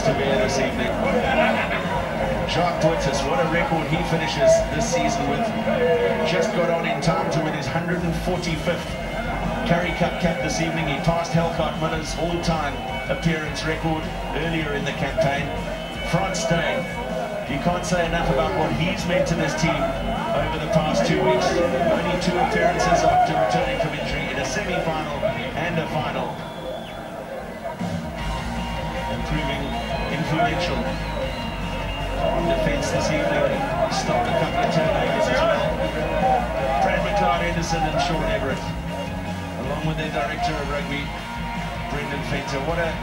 cross to bear this evening. Jacques Duitis, what a record he finishes this season with. Just got on in time to win his 145th Currie Cup cap this evening. He passed Helcott Miller's all-time appearance record earlier in the campaign. France Day, you can't say enough about what he's meant to this team over the past 2 weeks. Only 2 appearances after returning from injury in a semi-final and a final. And proving influential on defence this evening. He stopped a couple of turnovers as well. Bradley Clyde Henderson and Sean Everett, along with their director of rugby, Brendan Fenter. What an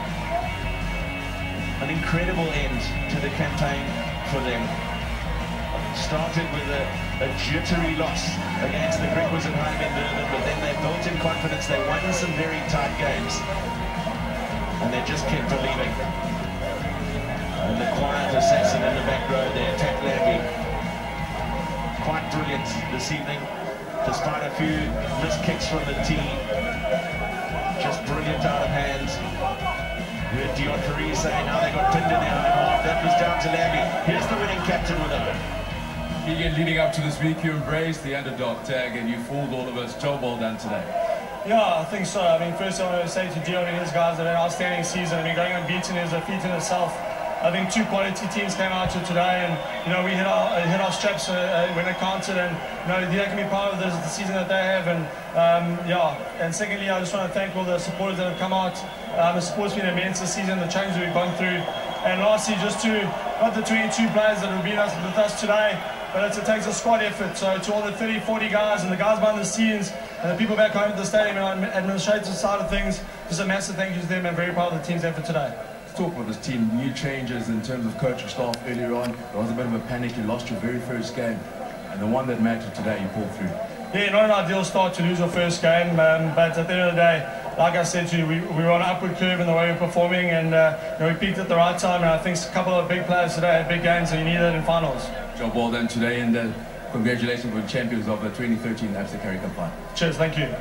incredible end to the campaign for them. Started with a jittery loss against the Griquas at home in Durban, but then they built in confidence. They won some very tight games, and they just kept believing. And the quiet assassin in the back row there, Pat Lambie, quite brilliant this evening, despite a few missed kicks from the tee. Just brilliant out of hand. We heard Currie say now they got pinned in their home half. That was down to Lambie. Here's the winning captain with a Egan, leading up to this week, you embraced the underdog tag and you fooled all of us. Job well done today. Yeah, I think so. I mean, first I want to say to Dion and his guys, they've had an outstanding season. I mean, going unbeaten is a feat in itself. I think 2 quality teams came out here today, and you know we hit our straps when it counted, and you know they can be proud of the season that they have, and yeah. And secondly, I just want to thank all the supporters that have come out. The support's been immense this season, the change that we've gone through, and lastly, just to not the 22 players that have been with us today, but it takes a squad effort. So to all the 30, 40 guys and the guys behind the scenes and the people back home at the stadium and on the administrative side of things, just a massive thank you to them, and very proud of the team's effort today. Talk about this team, new changes in terms of coaching staff earlier on. There was a bit of a panic, you lost your very first game, and the one that mattered today you pulled through. Yeah, not an ideal start to lose our first game, but at the end of the day, like I said to you, we were on an upward curve in the way we're performing, and you know, we peaked at the right time, and I think a couple of big players today had big games, and you need that in finals. Job well done today, and congratulations for the champions of the 2013 ABSA Currie Cup final. Cheers, thank you.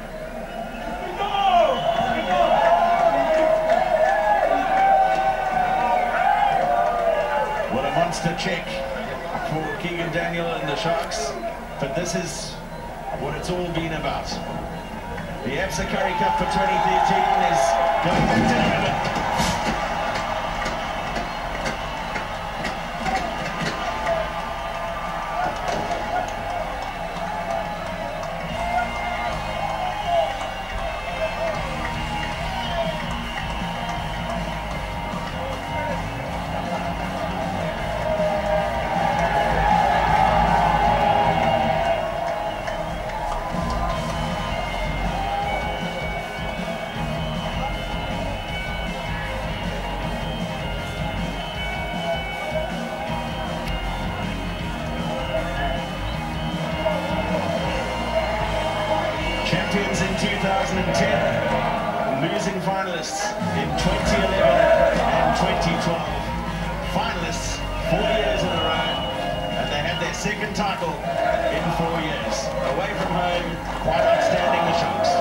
Monster check for Keegan Daniel and the Sharks, but this is what it's all been about. The ABSA Currie Cup for 2013 is going back to Durban. Champions in 2010, losing finalists in 2011 and 2012. Finalists 4 years in a row, and they had their second title in 4 years. Away from home, quite outstanding, the Sharks.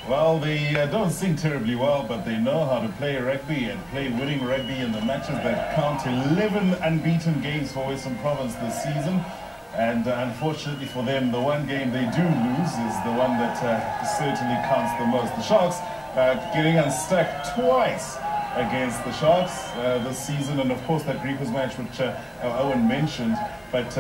Well, they don't sing terribly well, but they know how to play rugby and play winning rugby in the matches that count. 11 unbeaten games for Western Province this season. And unfortunately for them, the one game they do lose is the one that certainly counts the most. The Sharks getting unstuck twice against the Sharks this season. And of course, that Griquas match, which Owen mentioned. But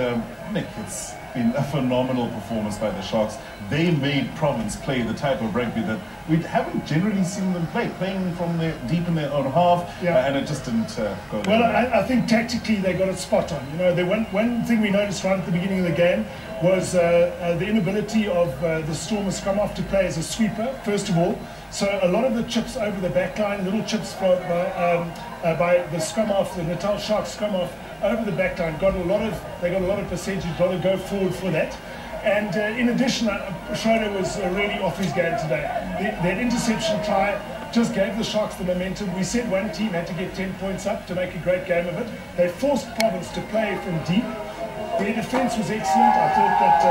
Nick, it's been a phenomenal performance by the Sharks. They made Province play the type of rugby that we haven't generally seen them play, playing from deep in their own half, and it just didn't go well. I think tactically they got it spot on. You know, one thing we noticed right at the beginning of the game was the inability of the Stormers scrum off to play as a sweeper, first of all. So a lot of the chips over the back line, little chips by the scrum off, the Natal Sharks scrum off over the back line, they got a lot of percentage, got to go forward for that. And in addition, Schroeder was really off his game today. That interception try just gave the Sharks the momentum. We said one team had to get 10 points up to make a great game of it. They forced Province to play from deep. Their defence was excellent. I thought that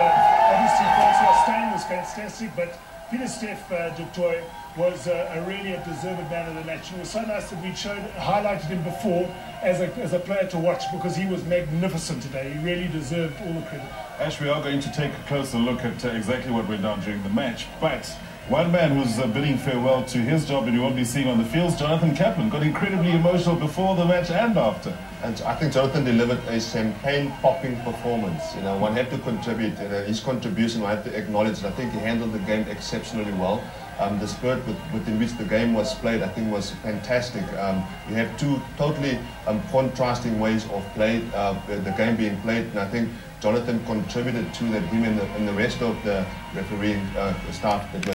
obviously Francois Steyn was fantastic, but Peter Steph du Toit was really a deserved man of the match. And it was so nice that we highlighted him before as a player to watch, because he was magnificent today. He really deserved all the credit. Ash, we are going to take a closer look at exactly what went down during the match, but one man who's bidding farewell to his job and you won't be seeing on the fields, Jonathan Kaplan, got incredibly emotional before the match and after. And I think Jonathan delivered a champagne-popping performance. You know, one had to contribute, and his contribution one had to acknowledge. And I think he handled the game exceptionally well. The spirit within which the game was played, I think, was fantastic. You had two totally contrasting ways of play, the game being played, and I think Jonathan contributed to that, him and the rest of the refereeing staff that were